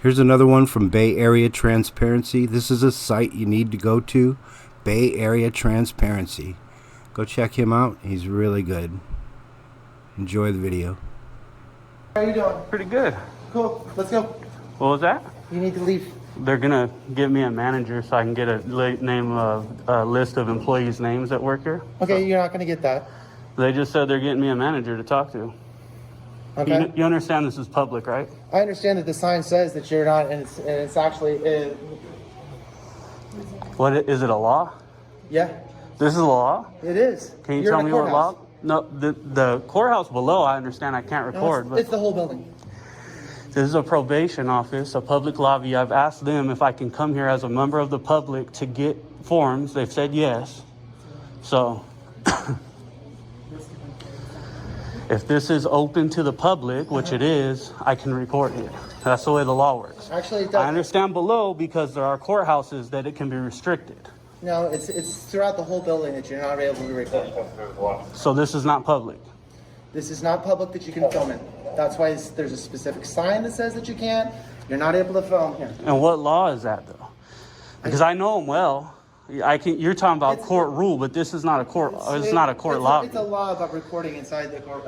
Here's another one from Bay Area Transparency. This is a site you need to go to, Bay Area Transparency. Go check him out. He's really good. Enjoy the video. How are you doing? Pretty good. Cool. Let's go. What was that? You need to leave. They're gonna give me a manager so I can get a list of employees' names that work here. Okay, you're not gonna get that. They just said they're getting me a manager to talk to. Okay. You understand this is public, right? I understand that the sign says that you're not, and it's actually. What is it? A law? Yeah. This is a law? It is. Can you You're tell in a me what law? courthouse. No, the courthouse below. I understand. I can't record, No, it's the whole building. This is a probation office, a public lobby. I've asked them if I can come here as a member of the public to get forms. They've said yes. So, if this is open to the public, which it is, I can record here. That's the way the law works. Actually, it I does. understand below because there are courthouses that it can be restricted. No, it's throughout the whole building that you're not able to record. So this is not public. This is not public that you can film in. That's why there's a specific sign that says that you can't. You're not able to film here. And what law is that, though? Because I know them well. You're talking about court rule, but this is not a court. It's not a court law. It's a law about recording inside the court.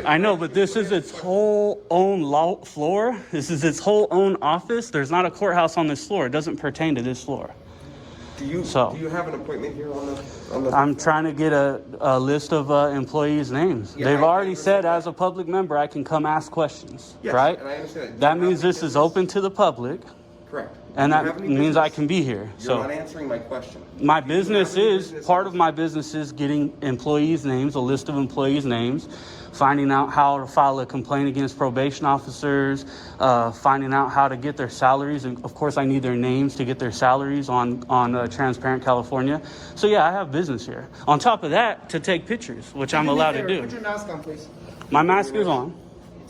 I know, but this is its whole own law floor. This is its whole own office. There's not a courthouse on this floor. It doesn't pertain to this floor. Do you have an appointment here on the? I'm trying to get a list of employees' names. Yeah, They've I already said, understand as a public member, I can come ask questions, Yes, right? and I understand That means this is open to the public, Correct. and Do you that have any means I business? can be here. You're So not answering my question. my Do you have business any is, business part in of my business is getting employees' names, a list of employees' names, finding out how to file a complaint against probation officers, finding out how to get their salaries. And of course, I need their names to get their salaries on Transparent California. So yeah, I have business here. On top of that, to take pictures, which I'm allowed to do. Put your mask on, please. My mask is on.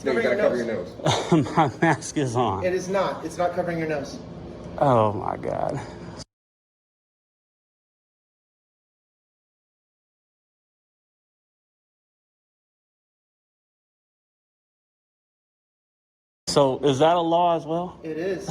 No, you gotta cover your nose. My mask is on. It is not. It's not covering your nose. Oh my God. So is that a law as well? It is.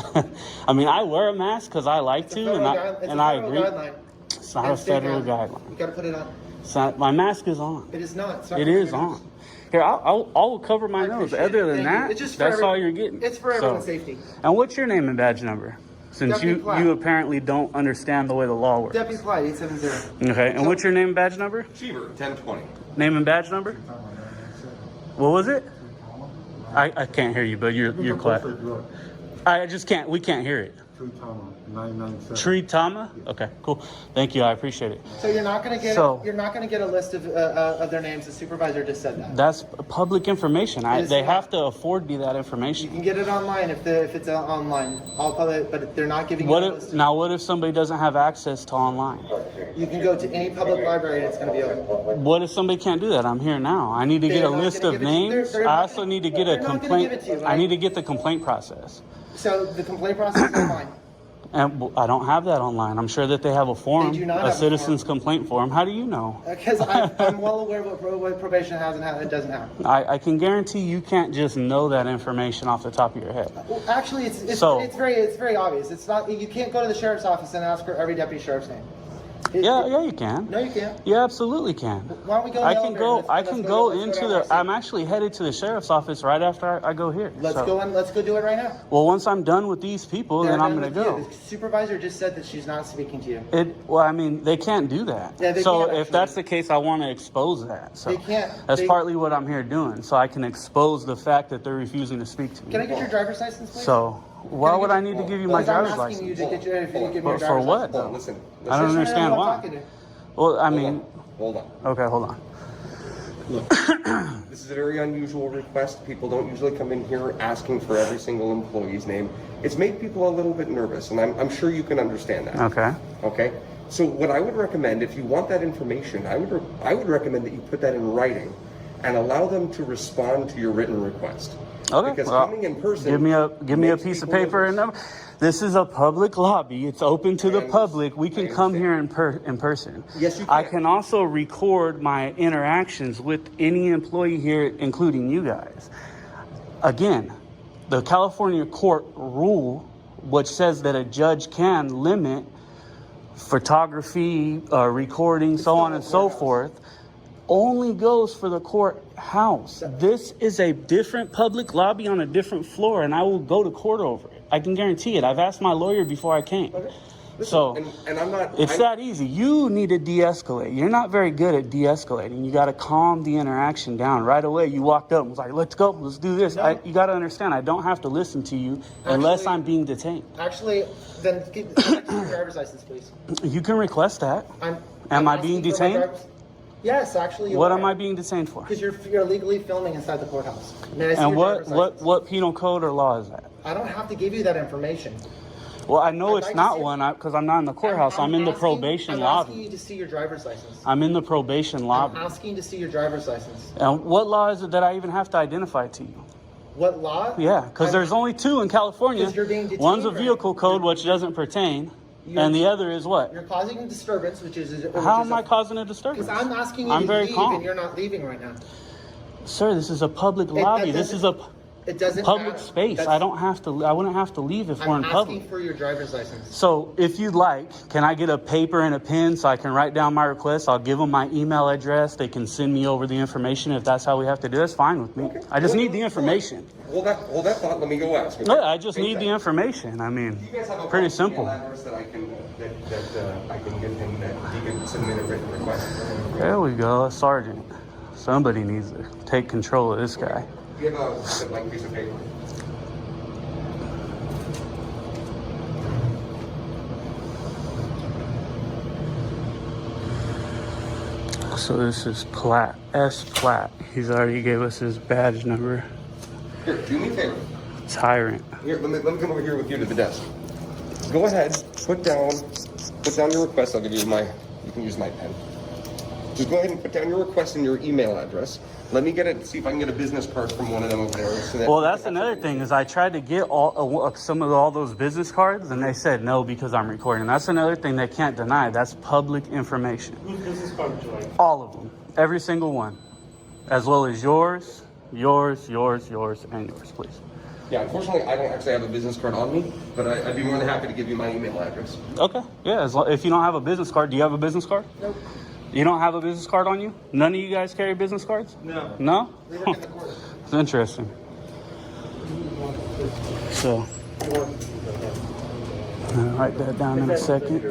I mean, I wear a mask because I like It's a to, federal and I federal agree. guideline. It's not And a state federal guideline. You gotta put it on. It's not, my mask is on. It is not. It's not It covering is your nose. on. Here, I'll cover my I nose. appreciate Other it. than Thank you. that, It's just for that's all you're getting. It's for everyone's safety. And what's your name and badge number? Since Deputy Platt. you apparently don't understand the way the law works. Deputy Platt, 870. Okay, and what's your name and badge number? Cheever, 1020. Name and badge number? What was it? I can't hear you, but you're quiet. I just can't. We can't hear it. Tree Tama, 997. Tree Tama? Okay, cool. Thank you. I appreciate it. So you're not gonna get So- you're not gonna get a list of their names. The supervisor just said that. That's public information. It is They not. have to afford me that You information. can get it online if it's online. All public, but they're not giving you What a if list. what if somebody doesn't have access to online? You can go to any public library and it's gonna be open. What if somebody can't do that? I'm here now. I need to get They're a not list gonna of give it to you. names. They're I not also gonna- need to get a they're not gonna complaint. give it to you, I right? need to get the complaint process. So the complaint process is online. And I don't have that online. I'm sure that they have a form, They do not a have a citizen's complaint form. How do you know? Because I'm well aware of what probation has and it doesn't have. I can guarantee you can't just know that information off the top of your head. Well, actually, it's very obvious. It's not. You can't go to the sheriff's office and ask for every deputy sheriff's name. Yeah, you can. No, you can't. You absolutely can. Why don't we go? In I the can elevator? go. Let's I can go let's into down the. there. I'm actually headed to the sheriff's office right after I go here. Let's So- go in. Let's go do it right now. Well, once I'm done with these people, They're then I'm done going to with go. you. The supervisor just said that she's not speaking to you. Well, I mean, they can't do that. Yeah, they so can't, if actually. that's the case, I want to expose that. So They can't. That's They- partly what I'm here doing, so I can expose the fact that they're refusing to speak to me. Can I get your driver's license, please? So why would I need to give you my Because I'm driver's asking you license? to get your, if you give me your For driver's what? license. Hold on, listen. I don't Just so understand know who I'm why. talking to. Well, I mean, Hold on. okay, hold on. This is a very unusual request. People don't usually come in here asking for every single employee's name. It's made people a little bit nervous, and I'm sure you can understand that. Okay. Okay? So what I would recommend, if you want that information, I would recommend that you put that in writing and allow them to respond to your written request. Okay. Because well, coming in person, give me a makes piece of people paper and nervous. number. This is a public lobby. It's open to the public. We can come here in person. Yes, you I can. can also record my interactions with any employee here, including you guys. Again, the California court rule, which says that a judge can limit photography, recording, so on and so forth, only goes for the courthouse. This is a different public lobby on a different floor, and I will go to court over it. I can guarantee it. I've asked my lawyer before I came. Okay. Listen, So and I'm not. it's that easy. You need to de-escalate. You're not very good at de-escalating. You got to calm the interaction down right away. You walked up and was like, "Let's go. Let's do this." You got to understand. I don't have to listen to you unless I'm being detained. Actually, then keep your driver's license, please. You can request that. Am I being asking for my detained? Yes, actually. What am I being detained for? Because you're illegally filming inside the courthouse. May I see And your driver's license? what penal code or law is that? I don't have to give you that information. Well, I know I'd it's like to not see- one because I'm not in the courthouse. I'm in the probation I'm asking lobby. you to see your driver's license. I'm in the probation I'm lobby. asking to see your driver's license. And what law is it that I even have to identify to you? What law? Yeah, because there's only two in California. 'Cause you're being detained One's a right vehicle now. code, which doesn't pertain, and the other is what? You're causing a disturbance, which is. How am I causing a disturbance? Because I'm asking you I'm to very leave, calm. and you're not leaving right now. Sir, this is a public lobby. This is a It doesn't public matter. space. That's- I don't have to. I wouldn't have to leave if we're I'm in asking public. for your driver's license. So if you'd like, can I get a paper and a pen so I can write down my request? I'll give them my email address. They can send me over the information if that's how we have to do it. That's fine with me. Okay. I just need the information. Hold that thought. Let me go ask. No, I just need the information. I mean, Do you guys have a pretty public simple. email address that I can I can give him that he can submit a written request? There we go, a sergeant. Somebody needs to take control of this guy. Do you have a blank piece of paper? So this is Platt, S. Platt. He's already gave us his badge number. Here, do me a favor. Tyrant. Here, let me come over here with you to the desk. Go ahead, put down your request. I'll give you you can use my pen. Just go ahead and put down your request and your email address. Let me see if I can get a business card from one of them over there. So that Well, that's another thing is I tried to get some of all those business cards and they said no because I'm recording. That's another thing they can't deny. That's public information. Whose business card would you like? All of them. Every single one. As well as yours, and yours, please. Yeah, unfortunately, I don't actually have a business card on me, but I'd be more than happy to give you my email address. Okay. Yeah, if you don't have a business card, do you have a business card? Nope. You don't have a business card on you? None of you guys carry business cards? No. No? We work in the court. It's interesting. So, I'll write that down in a second.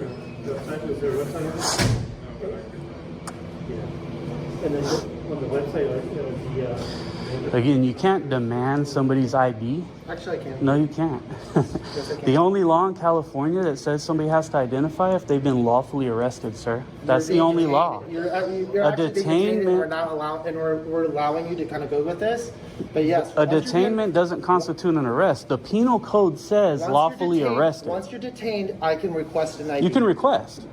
And then on the website, Again, you can't demand somebody's ID. Actually, I can. No, you can't. Yes, I can. The only law in California that says somebody has to identify if they've been lawfully arrested, sir. That's the You're only being law. detained. You're A actually being detained, and detainment- we're not we're allowing you to kind of go with this. But yes, A once you're detainment doesn't constitute an arrest. The penal code says once you're lawfully detained- arrested. Once you're detained, I can request an ID. You can request,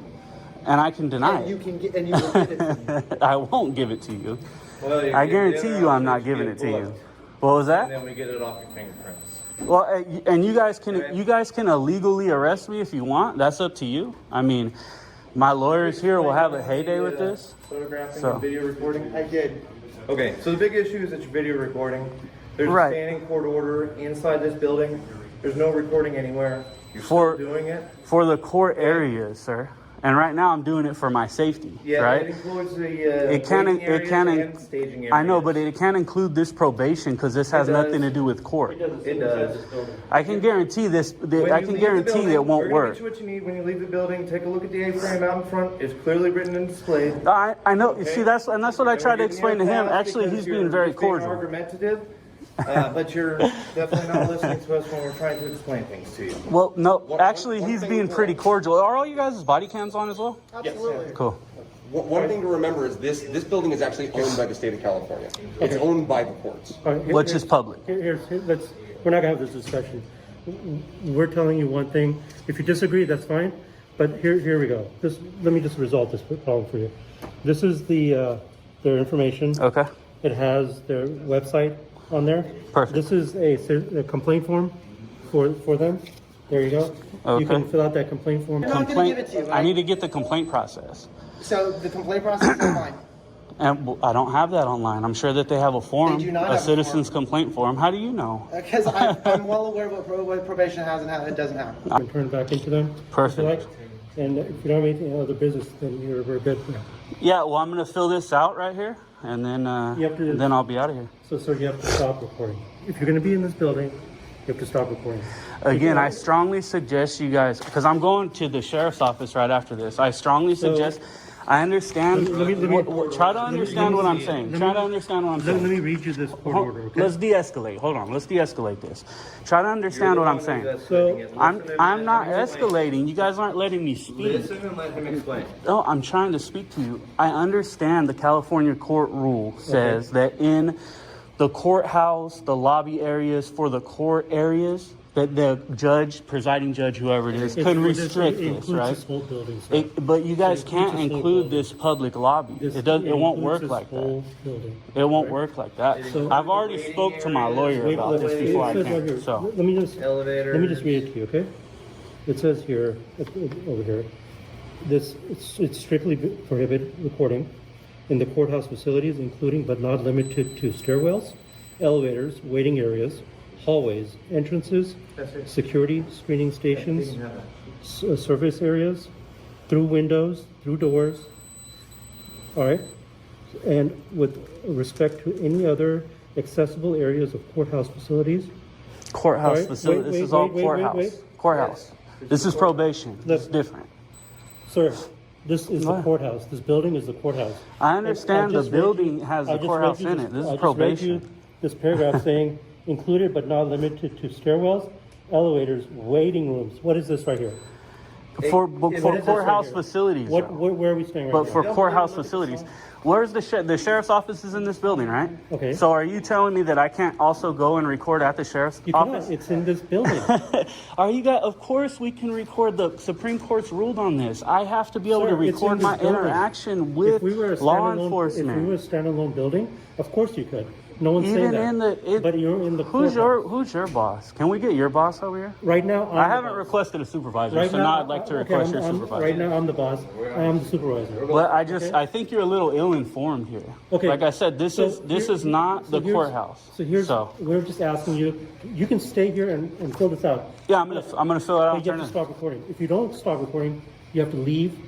and I can deny And you it. can get, and you will get it to me. I won't give it to you. Well, you I get guarantee dinner you I'm on not it, giving get it to you. booked, What was And that? then we get it off your fingerprints. Well, and you guys can illegally arrest me if you want. That's up to you. I mean, my lawyers here will have a heyday with this. Photographing So. and video recording. I did. Okay, so the big issue is that you're video recording. There's Right. a standing court order inside this building. There's no recording anywhere. You're For- still doing it. For the court areas, sir. And right now I'm doing it for my safety, Yeah, right? it includes the It can waiting areas and staging areas. I know, but it can't include this probation because this has It does. nothing to do with court. It does. I can guarantee this. When I you can leave the guarantee building, it won't we're gonna work. get you what you need when you leave the building. Take a look at the A-frame out in front. It's clearly written and displayed. I know. Okay. See, that's what I And tried we're to giving explain you to a him. pass Actually, because he's you're being very just being cordial. argumentative, but you're definitely not listening to us when we're trying to explain things to you. Well, no, One- actually, one he's thing being to- pretty cordial. Are all you guys' body cams on as well? Absolutely. Cool. One thing to remember is this building is actually owned by the state of California. It's owned by the courts. All right, Which is public. We're not gonna have this discussion. We're telling you one thing. If you disagree, that's fine. But here we go. Let me just resolve this problem for you. This is their information. Okay. It has their website on there. Perfect. This is a complaint form for them. There you go. Okay. You can fill out that complaint form. I'm not gonna give it to you, I right? need to get the complaint process. So the complaint process is fine. And I don't have that online. I'm sure that they have a forum, do not a have a citizen's forum. complaint forum. How do you know? Because I'm well aware of what probation has and it doesn't have. You can turn back into them. Perfect. If you like. And if you don't have anything other business, then we're good. Yeah, well, I'm going to fill this out right here, and then then I'll be out of here. So, sir, you have to stop recording. If you're going to be in this building, you have to stop recording. Again, I strongly suggest you guys, because I'm going to the sheriff's office right after this. I strongly suggest, I understand, try to understand what I'm saying. Try to understand what I'm saying. Let me read you this court order, okay? Let's de-escalate. Hold on. Let's de-escalate this. Try to understand what I'm saying. So, I'm not escalating. You guys aren't letting me speak. Listen and let him explain. No, I'm trying to speak to you. I understand the California court rule says that in the courthouse, the lobby areas for the court areas, that the judge, presiding judge, whoever it is, can restrict this, right? This whole building, sir. But you guys It includes can't this whole include building. this public lobby. This- It won't includes work this like that. whole building. It won't work like that. So- I've already spoke to my lawyer Wait, about look, this it before I says right came. here. So Let me just Elevators. read it to you, okay? It says here, over here, it's strictly prohibited recording in the courthouse facilities, including but not limited to stairwells, elevators, waiting areas, hallways, entrances, That's it. security screening You stations, can have that. service areas, through windows, through doors. All right? And with respect to any other accessible areas of courthouse facilities. courthouse All right, facility. wait, This wait, is all wait, wait, courthouse. wait. Courthouse. This is probation. Look. It's different. Sir, this is the What? courthouse. This building is the courthouse. I understand I the just read building you- has I the just courthouse read you in this- it. This I is just read probation. you this paragraph saying included but not limited to stairwells, elevators, waiting rooms. What is this right here? For What is this right courthouse here? facilities. What? though. Where are we staying right But now? for courthouse facilities, where's the sheriff's office is in this building, right? Okay. So are you telling me that I can't also go and record at the sheriff's You office? cannot. It's in this building. Are you guys? Of course, we can record. The Supreme Court's ruled on this. I have to be able Sir, to it's in record this my building. interaction with If we were a law standalone- enforcement. If we were a standalone building, of course you could. No one's Even saying that. in the, but you're in the who's courthouse. your boss? Can we get your boss over here? Right now, I I'm haven't the boss. requested a supervisor, Right so now I'd like to okay, request your I'm- supervisor. Right now, I'm the boss. I am the supervisor. But Okay. I think you're a little ill-informed here. Okay. Like I said, this So is not so the here's- courthouse. So we're just asking you. You can stay here and fill this out. Yeah, I'm gonna fill it out. But And you turn have to it. stop recording. If you don't stop recording, you have to leave,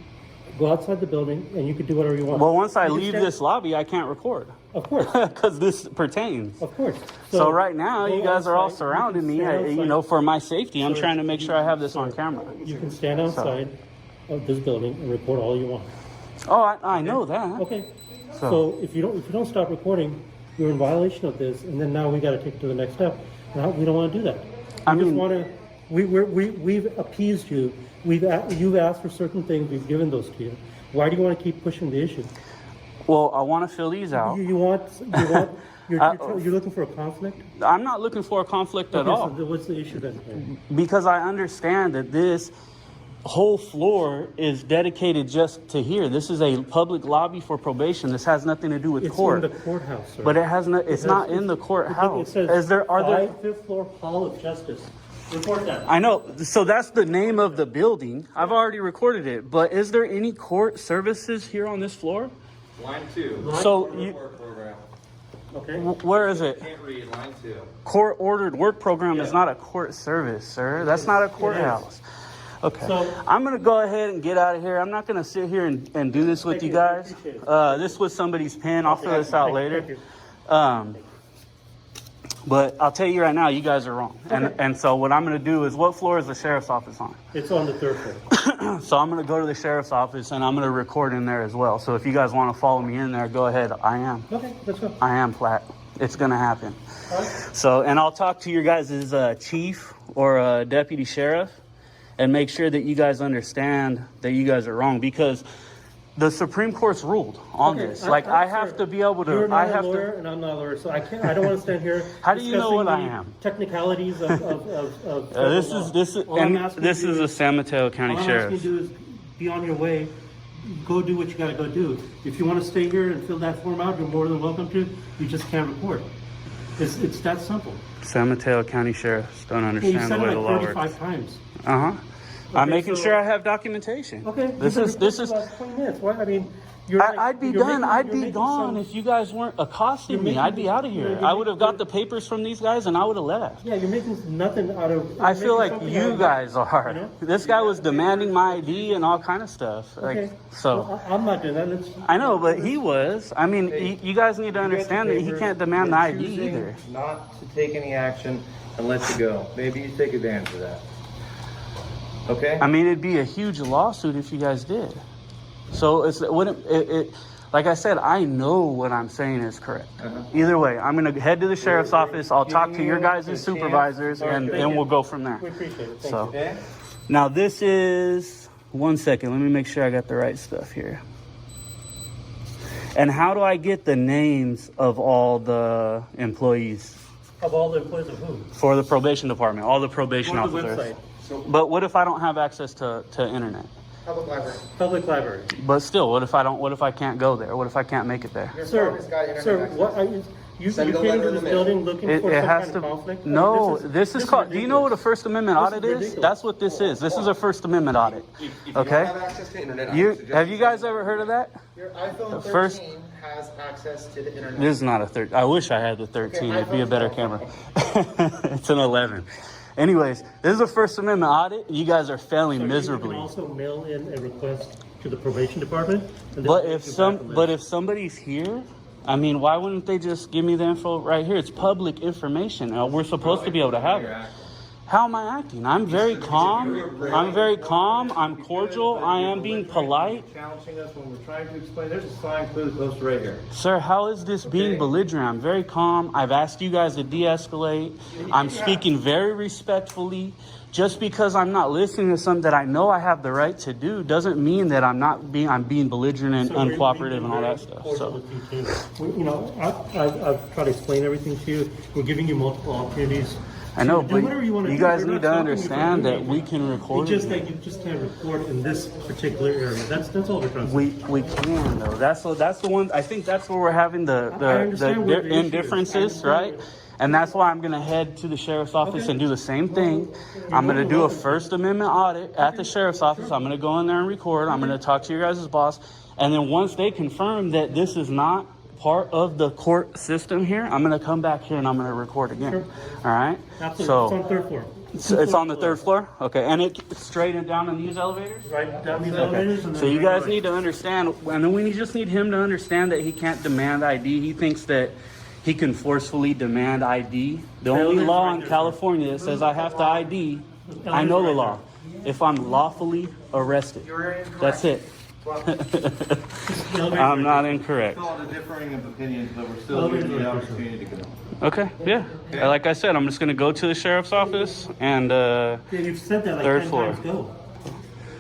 go outside the building, and you can do whatever you want. Well, once I You can leave stand- this lobby, I can't record of course, because this pertains. of course. So right now, go you guys are all outside. You surrounding can me. stand You outside. know, for my safety, I'm Sir, trying to make sure I have this on sir, camera. You can stand outside of this building and record all you want. Oh, I know that. Okay. So if you don't stop recording, you're in violation of this, and then now we got to take it to the next step. Now we don't want to do that. I We just mean- want to. We've appeased you. You've asked for certain things. We've given those to you. Why do you want to keep pushing the issue? Well, I want to fill these out. You're looking for a conflict? I'm not looking for a conflict at Okay, all. so what's the issue then? Because I understand that this whole floor is dedicated just to here. This is a public lobby for probation. This has nothing to do with It's court. in the courthouse, sir. But it has no. It's not in the It courthouse. says Are there? 5th floor Hall of Justice. Report that. I know. So that's the name of the building. I've already recorded it. But is there any court services here on this floor? Line 2. So you, Work program. Okay. where is it? Can't read. Line 2. Court ordered work program is not a court service, sir. That's not a courthouse. Okay. So- I'm going to go ahead and get out of here. I'm not going to sit here and do this with Thank you you. I guys. appreciate it. This was somebody's pen. I'll fill this out Thank later. you. But I'll tell you right now, you guys are wrong. Okay. And so what I'm going to do is, what floor is the sheriff's office on? It's on the 3rd floor. So I'm going to go to the sheriff's office and I'm going to record in there as well. So if you guys want to follow me in there, go ahead. I am. Okay, let's go. I am flat. It's going to happen. All right. So, and I'll talk to your guys' chief or deputy sheriff and make sure that you guys understand that you guys are wrong, because the Supreme Court's ruled on Okay, this. I have sir, to be able to. You're I not have a lawyer, to. and I'm not a lawyer, so I don't want to stand here. How do you know what I discussing the am? Technicalities of This federal is law. this is All I'm and asking this you is to the San Mateo County All I'm Sheriff. asking you to do is be on your way. Go do what you got to go do. If you want to stay here and fill that form out, you're more than welcome to. You just can't report. It's that simple. San Mateo County Sheriffs don't Hey, you understand said the it way the like law 35 works. times. I'm Okay, making so- sure I have documentation. Okay. This you've is been recording for the last 20 minutes. Why? I mean, I'd be done. I'd be gone if you guys weren't accosting You're me. making- I'd be out of you're- here. you're I would have got making- the papers from these guys and I would have left. Yeah, you're making nothing out of. I you're feel making like something out you of- guys are. You know? This guy was demanding my ID and all kind of stuff. Okay. Like, so Well, I'm not doing that. Let's, I know, but he was. I mean, you guys need to understand that he can't demand the You're ID choosing either. Not to take any action and let you go. Maybe you take advantage of that. Okay? I mean, it'd be a huge lawsuit if you guys did. So it wouldn't. Like I said, I know what I'm saying is correct. Either way, I'm gonna head to the sheriff's office. I'll talk to your guys' supervisors, and then we'll go from there. we appreciate it. Thank So you. Okay? now this is 1 second. Let me make sure I got the right stuff here. And how do I get the names of all the employees Of all the employees of who? for the probation department, all the probation Go to the officers? website. But what if I don't have access to internet? Public library. Public library. But still, what if I don't? What if I can't go there? What if I can't make it there? Your phone Sir, has got internet sir, access. what are you? You Send came a letter into in this the mail. building looking It for some has kind to. of conflict? No, I mean, this is called. Do you know what a ridiculous. First Amendment This audit is is? ridiculous. That's what this is. This is a First Amendment audit. If you Okay. don't have access to internet, I would You suggest have you guys ever heard of that? Your iPhone 13 first- has access to the internet. This is not a 13. I wish I had the 13. Okay, It'd be a iPhone better 12. camera. It's an 11. Anyways, this is a First Amendment audit. You guys are failing So you miserably. can also mail in a request to the probation department. And But they'll if get you back a list. but if somebody's here, I mean, why wouldn't they just give me the info right here? It's public information. We're supposed to be able to have it. How am I acting? I'm very calm. I'm very calm. I'm cordial. I am being polite. Challenging us when we're trying to explain. There's a sign clearly posted right here. Sir, how is this being belligerent? I'm very calm. I've asked you guys to de-escalate. I'm speaking very respectfully. Just because I'm not listening to something that I know I have the right to do doesn't mean that I'm being belligerent and So we're- uncooperative we're and all that very stuff. cordial So with you, too. You know, I've tried to explain everything to you. We're giving you multiple opportunities. I know, to but do whatever you want to you do. guys We're need not to stopping you from understand doing that we anything. can record. It's just that you just can't record in this particular area. That's all we're trying to say. We can though. That's the one. I think that's where we're having the I understand where the issue is. indifferences, right? And that's why I'm gonna head to the sheriff's office Okay. and do the same thing. I'm gonna do a First Amendment audit at the sheriff's office. I'm gonna go in there and record. I'm gonna talk to your guys' boss, and then once they confirm that this is not part of the court system here, I'm gonna come back here and I'm gonna record again. Sure. All right. Absolutely. So It's on the third floor. it's on the third floor. Okay, and it's straight and down in these elevators. Right down these elevators. And So then you right guys away. need to understand, and then we just need him to understand that he can't demand ID. He thinks that he can forcefully demand ID. The only Elevators law right in there. California that says I have to ID, I know the law. If I'm lawfully arrested, that's it. The elevators I'm right not there. incorrect. All the differing of opinions, but we're still giving you the opportunity to go. Okay, yeah. Like I said, I'm just gonna go to the sheriff's office and Yeah, you've said that like Third 10 floor. times. Go.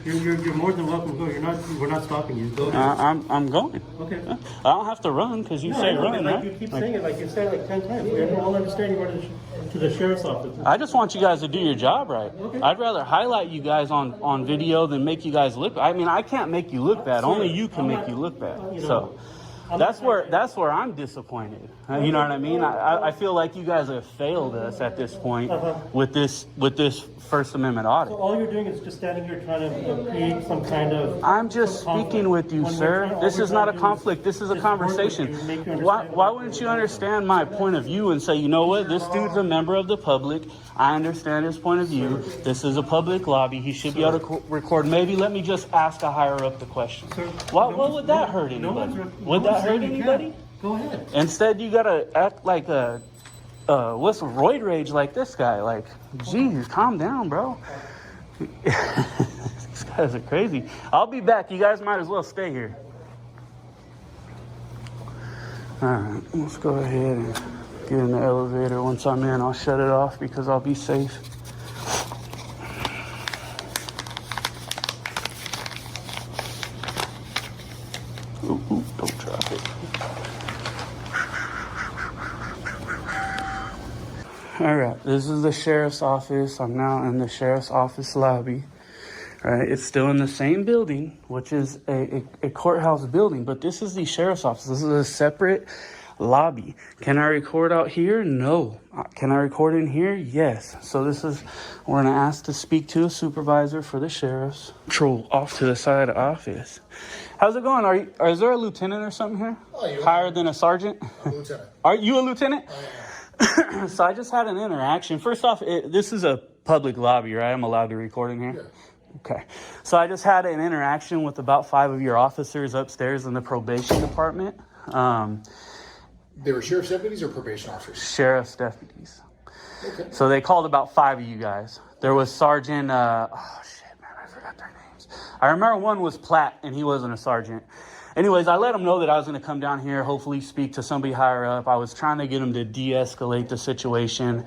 You're more than welcome to go. We're not stopping you. Go. I'm going. Okay. I don't have to run because you No, I say know, run, but like right? you keep saying it, like you said it like 10 times. We all understand you went to the sheriff's office. I just want you guys to do your job right. Okay. I'd rather highlight you guys on video than make you guys look. I mean, I can't make you look bad. Only you can make you look bad. You know, So I'm that's not- where I'm disappointed. You know what I mean? I feel like you guys have failed us at this point with this First Amendment audit. So all you're doing is just standing here trying to create some kind of. I'm just some speaking conflict. with you, When we're sir. trying- all This we're is not trying a to do conflict. This is a just work with conversation. you, make you Why understand wouldn't you understand my point of view and say, you know what, this dude's a member of the public. I understand his point of view. This is a public lobby. He should be able to record. Maybe let me just ask a higher up the question. Sir, What no would that hurt no one's- anybody? no Would that one's hurt saying you can't. anybody? Go ahead. Instead, you gotta act like a what's roid rage like this guy. Like, geez, calm down, bro. These guys are crazy. I'll be back. You guys might as well stay here. All right, let's go ahead and get in the elevator. Once I'm in, I'll shut it off because I'll be safe. Ooh, don't drop it. All right, this is the sheriff's office. I'm now in the sheriff's office lobby. All right, it's still in the same building, which is a courthouse building, but this is the sheriff's office. This is a separate lobby. Can I record out here? No. Can I record in here? Yes. So we're going to ask to speak to a supervisor for the sheriff's patrol off to the side of the office. How's it going? Is there a lieutenant or something here? Higher than a sergeant? I'm a lieutenant. Are you a lieutenant? I am. So I just had an interaction. First off, this is a public lobby, right? I'm allowed to record in here? Yeah. Okay. So I just had an interaction with about 5 of your officers upstairs in the probation department. They were sheriff's deputies or probation officers? Sheriff's deputies. Okay. So they called about 5 of you guys. There was Sergeant, I forgot their names. I remember one was Platt, and he wasn't a sergeant. Anyways, I let him know that I was going to come down here, hopefully speak to somebody higher up. I was trying to get him to de-escalate the situation,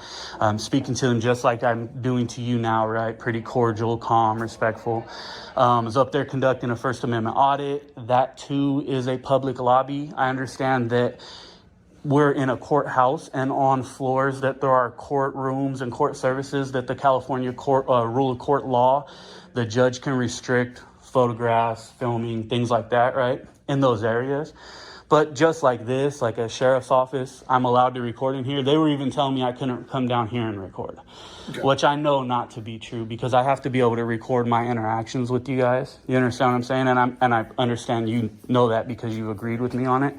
speaking to them just like I'm doing to you now, right? Pretty cordial, calm, respectful. I was up there conducting a First Amendment audit. That, too, is a public lobby. I understand that we're in a courthouse, and on floors that there are courtrooms and court services that the California court rule of court law, the judge can restrict photographs, filming, things like that, right, in those areas. But just like this, like a sheriff's office, I'm allowed to record in here. They were even telling me I couldn't come down here and record, which I know not to be true because I have to be able to record my interactions with you guys. You understand what I'm saying? And I understand you know that because you agreed with me on it.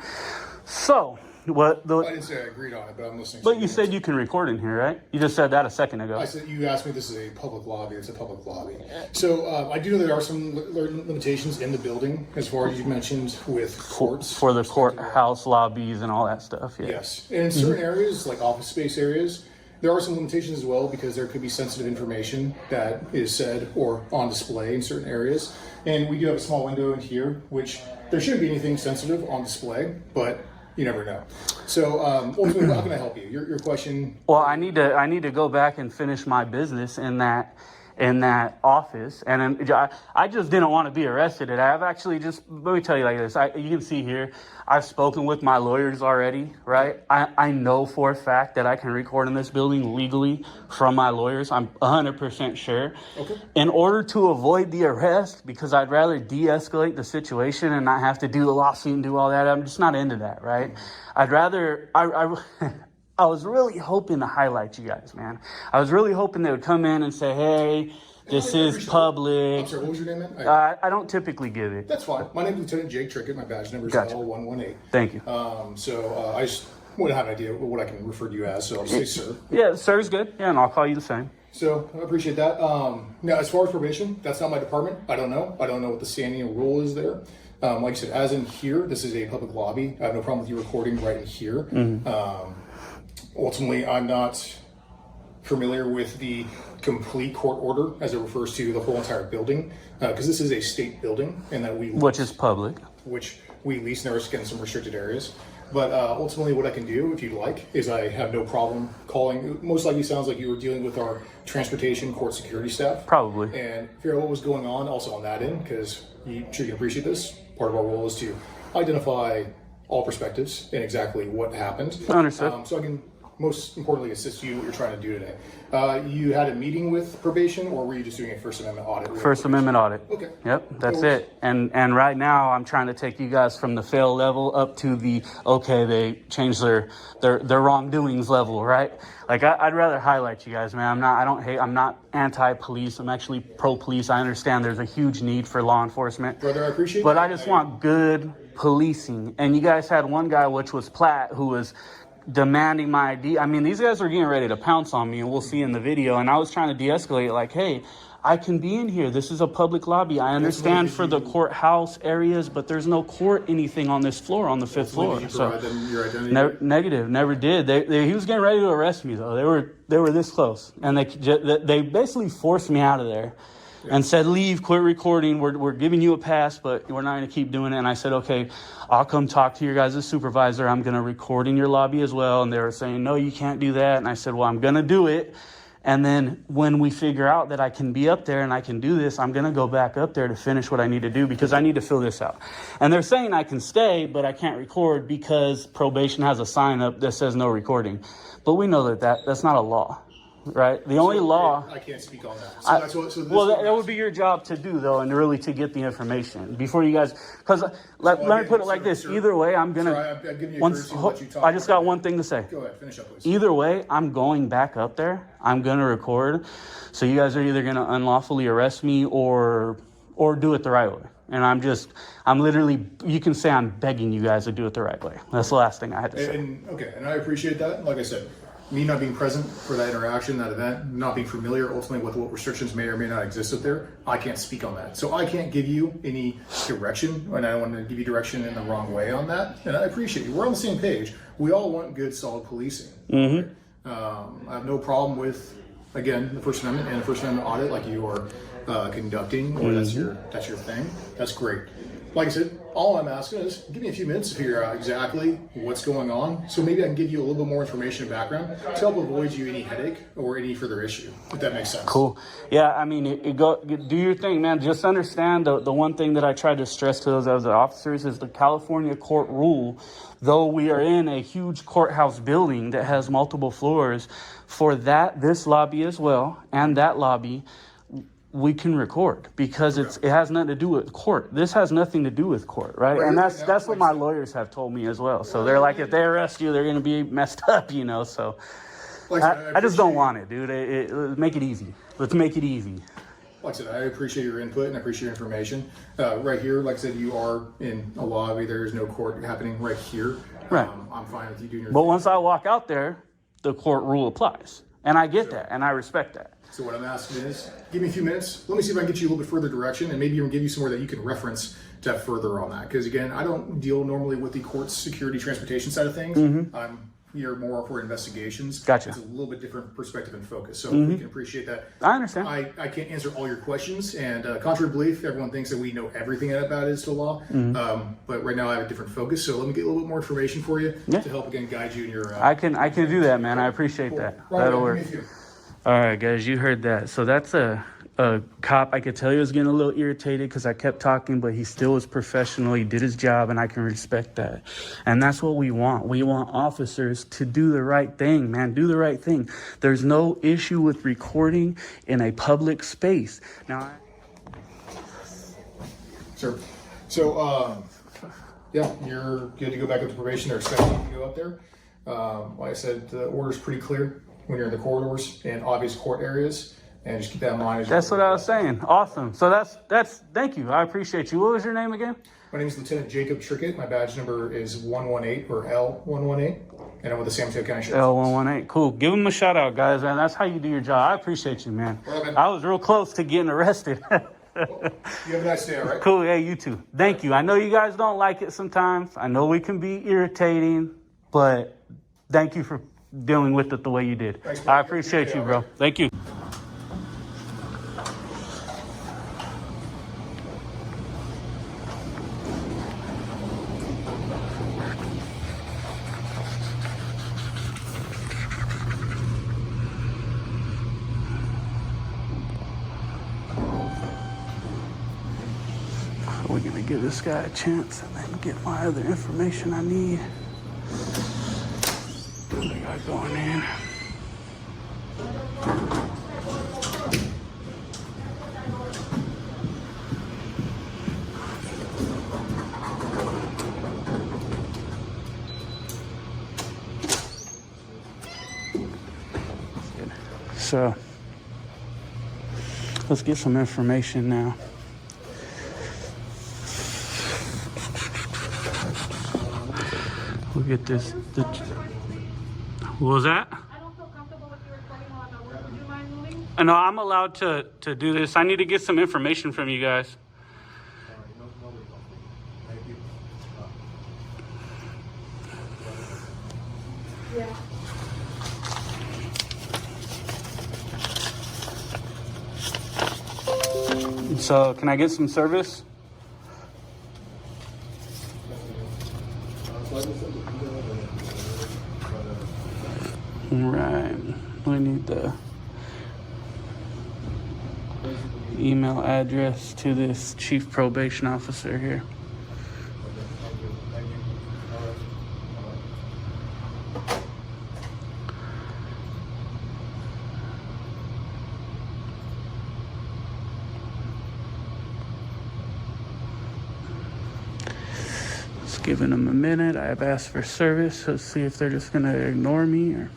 So I didn't say I agreed on it, but I'm listening. But you said you can record in here, right? You just said that a second ago. I said you asked me. This is a public lobby. It's a public lobby. So I do know there are some limitations in the building, as far as you mentioned, with courts for the courthouse lobbies and all that stuff. Yeah. Yes, and in certain areas, like office space areas, there are some limitations as well because there could be sensitive information that is said or on display in certain areas. And we do have a small window in here, which there shouldn't be anything sensitive on display, but you never know. So ultimately, how can I help you? Your question. Well, I need to go back and finish my business in that office, and I just didn't want to be arrested. And I've actually let me tell you like this. You can see here, I've spoken with my lawyers already, right? I know for a fact that I can record in this building legally from my lawyers. I'm 100% sure. Okay. In order to avoid the arrest, because I'd rather de-escalate the situation and not have to do the lawsuit and do all that. I'm just not into that, right? I'd rather I was really hoping to highlight you guys, man. I was really hoping they would come in and say, hey, this is public. I'm sorry, what was your name, man? I don't typically give it. That's fine. My name is Lieutenant Jake Trickett. My badge number is L118. Thank you. I just want to have an idea of what I can refer to you as, so I'll say sir. Yeah, sir's good. Yeah, and I'll call you the same. So I appreciate that. Now, as far as probation, that's not my department. I don't know. I don't know what the standing rule is there. Like I said, as in here, this is a public lobby. I have no problem with you recording right in here. Mm-hmm. Ultimately, I'm not familiar with the complete court order as it refers to the whole entire building, because this is a state building, and that which is public, which we lease, and there's again some restricted areas. But ultimately, what I can do, if you'd like, is I have no problem calling. Most likely, sounds like you were dealing with our transportation court security staff, probably, and figure out what was going on. Also on that end, because you sure you can appreciate this. Part of our role is to identify all perspectives and exactly what happened. Understood. So I can most importantly assist you what you're trying to do today. You had a meeting with probation, or were you just doing a First Amendment audit? First Amendment audit. Okay. Yep, that's it. And right now I'm trying to take you guys from the fail level up to the they changed their wrongdoings level, right? Like I'd rather highlight you guys, man. I'm not anti-police. I'm actually pro-police. I understand there's a huge need for law enforcement. Brother, I appreciate but that. I just want good policing. And you guys had one guy, which was Platt, who was demanding my ID. I mean, these guys were getting ready to pounce on me, and we'll see in the video. And I was trying to de-escalate, like, hey, I can be in here. This is a public lobby. I understand for the courthouse areas, but there's no court anything on this floor, on the 5th floor. Did you provide them your identity? Negative, never did. He was getting ready to arrest me, though. They were this close, and they basically forced me out of there. And said, leave, quit recording. We're giving you a pass, but we're not going to keep doing it. And I said, okay, I'll come talk to your guys' supervisor. I'm going to record in your lobby as well. And they were saying, no, you can't do that. And I said, well, I'm going to do it. And then when we figure out that I can be up there and I can do this, I'm going to go back up there to finish what I need to do because I need to fill this out. And they're saying I can stay, but I can't record because probation has a sign up that says no recording. But we know that's not a law. right? The only law. I can't speak on that. So that's what. So this Well, that would be your job to do, though, and really to get the information before you guys. Because let me put it like this: either way, I'm gonna. Sir, I've given you a courtesy to let you talk I just got about one thing to say. Go ahead, finish up, please. Either way, I'm going back up there. I'm gonna record. So you guys are either gonna unlawfully arrest me or do it the right way. And I'm literally, you can say I'm begging you guys to do it the right way. That's the last thing I had to say. And I appreciate that. Like I said, me not being present for that interaction, that event, not being familiar ultimately with what restrictions may or may not exist up there, I can't speak on that. So I can't give you any direction, and I don't want to give you direction in the wrong way on that. And I appreciate you. We're on the same page. We all want good, solid policing. Right? I have no problem with, again, the First Amendment and the First Amendment audit, like you are conducting, or that's your thing. That's great. Like I said, all I'm asking is give me a few minutes to figure out exactly what's going on, so maybe I can give you a little bit more information and background to help avoid you any headache or any further issue, if that makes sense. Cool. Yeah, I mean, do your thing, man. Just understand the one thing that I try to stress to those other officers is the California court rule. Though we are in a huge courthouse building that has multiple floors, for this lobby as well, and that lobby, we can record because it has nothing to do with court. This has nothing to do with court, right? And that's what my lawyers have told me as well. So they're like, if they arrest you, they're going to be messed up, you know. So I just don't want it, dude. Make it easy. Let's make it easy. Like I said, I appreciate your input and I appreciate your information. Right here, like I said, you are in a lobby. There is no court happening right here. Right. I'm fine with you doing your But thing. once I walk out there, the court rule applies. And I get that, and I respect that. So what I'm asking is, give me a few minutes. Let me see if I can get you a little bit further direction, and maybe even give you somewhere that you can reference to have further on that. Because again, I don't deal normally with the court's security transportation side of things. I'm here more for investigations. Gotcha. It's a little bit different perspective and focus. So we can appreciate that. I understand. I can't answer all your questions, and contrary to belief, everyone thinks that we know everything about it is to law. But right now I have a different focus. So let me get a little bit more information for you to help again guide you in your. I can do that, man. I appreciate that. Right, That'll work. All right, guys, you heard that. So that's a cop. I could tell he was getting a little irritated because I kept talking, but he still was professional. He did his job, and I can respect that. And that's what we want. We want officers to do the right thing, man. Do the right thing. There's no issue with recording in a public space. Now, Sure. So, yeah, you're good to go back up to probation. They're expecting you to go up there. Like I said, the order's pretty clear when you're in the corridors and obvious court areas. And just keep that in mind. That's what I was saying. Awesome. So that's thank you. I appreciate you. What was your name again? My name is Lieutenant Jacob Trickett. My badge number is 118 or L118. And I'm with the San Mateo County Sheriff's Office. L118. Cool. Give him a shout out, guys, man. That's how you do your job. I appreciate you, man. Right, man. I was real close to getting arrested. Well, you have a nice day, all right? Cool. Yeah, you too. Thank you. I know you guys don't like it sometimes. I know we can be irritating, but thank you for dealing with it the way you did. Thanks, I appreciate you, bro. Thank you. We're gonna give this guy a chance and then get my other information I need. What I got going in? So let's get some information now. We'll get this. What was that? I don't feel comfortable with you recording while I'm at work. Would you mind moving? No, I'm allowed to do this. I need to get some information from you guys. Yeah. So, can I get some service? Right. We need the email address to this chief probation officer here. Just giving them a minute. I have asked for service. Let's see if they're just gonna ignore me or.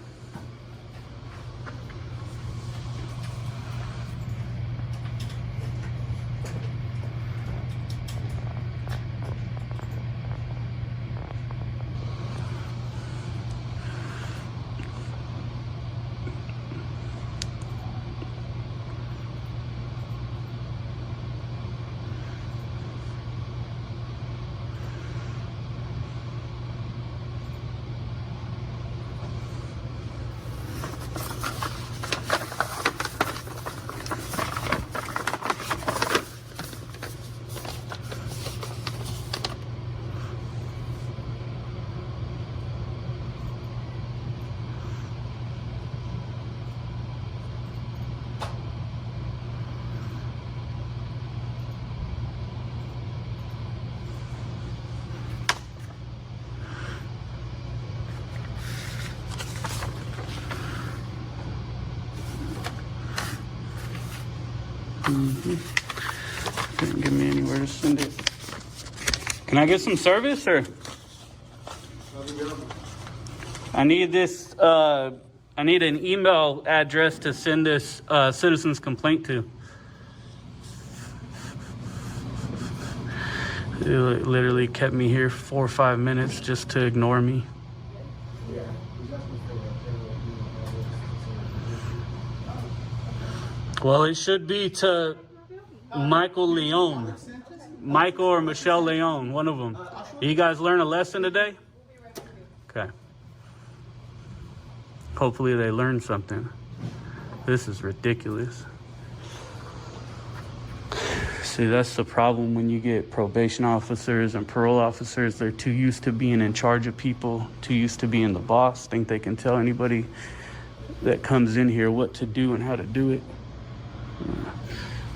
Couldn't give me anywhere to send it. Can I get some service or? I need this. I need an email address to send this citizen's complaint to. It literally kept me here 4 or 5 minutes just to ignore me. Well, it should be to Michael Leone. Michael or Michelle Leone, one of them. You guys learn a lesson today? Okay. Hopefully they learned something. This is ridiculous. See, that's the problem when you get probation officers and parole officers. They're too used to being in charge of people, too used to being the boss, think they can tell anybody that comes in here what to do and how to do it.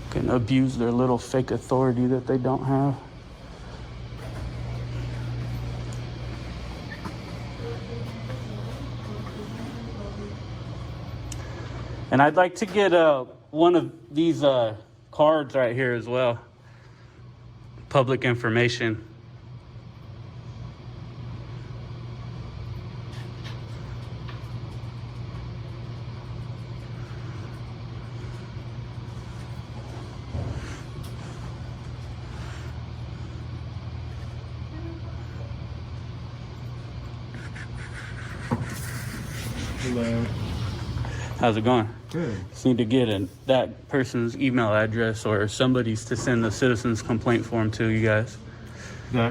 Can abuse their little fake authority that they don't have. And I'd like to get one of these cards right here as well. Public information. Hello. How's it going? Good. Just need to get that person's email address or somebody's to send the citizen's complaint form to you guys.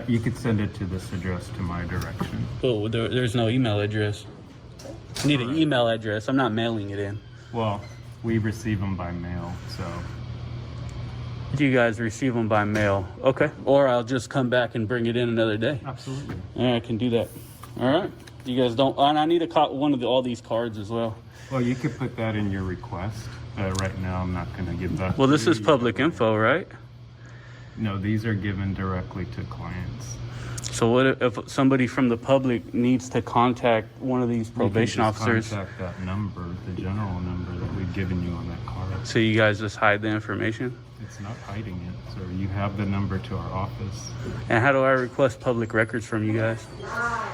You could send it to this address to my direction. Oh, there's no email address. I need an email address. I'm not mailing it in. Well, we receive them by mail, so. You guys receive them by mail. Okay. Or I'll just come back and bring it in another day. Absolutely. Yeah, I can do that. All right. You guys don't. And I need one of all these cards as well. Well, you could put that in your request. Right now, I'm not going to give that. Well, this is public info, right? No, these are given directly to clients. So what if somebody from the public needs to contact one of these probation officers? Contact that number, the general number that we've given you on that card. So you guys just hide the information? It's not hiding it, sir. You have the number to our office. And how do I request public records from you guys?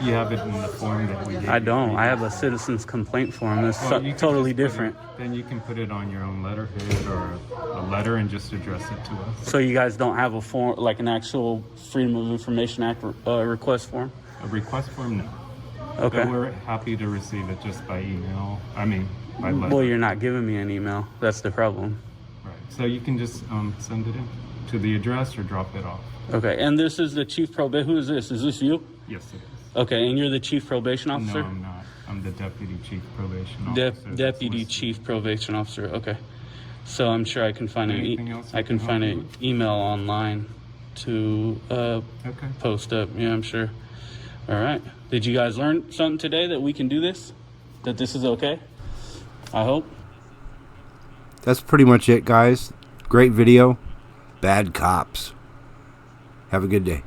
You have it in the form that we gave I don't. you. I have a citizen's complaint form. That's Well, you can totally just put different. Then you can put it on your own letterhead or a letter and just address it to us. So you guys don't have a form, like an actual Freedom of Information Act request form? A request form, no. Okay. But we're happy to receive it just by email. I mean, by letter. Well, you're not giving me an email. That's the problem. Right. So you can just send it in to the address or drop it off. Okay. And this is the chief probation. Who is this? Is this you? Yes, it is. Okay. And you're the chief probation officer? No, I'm not. I'm the deputy chief probation officer. Deputy chief probation officer. Okay. So I'm sure I can find Anything else I can find help an you with? email online to Okay. post up. Yeah, I'm sure. All right. Did you guys learn something today that we can do this? That this is okay? I hope. That's pretty much it, guys. Great video. Bad cops. Have a good day.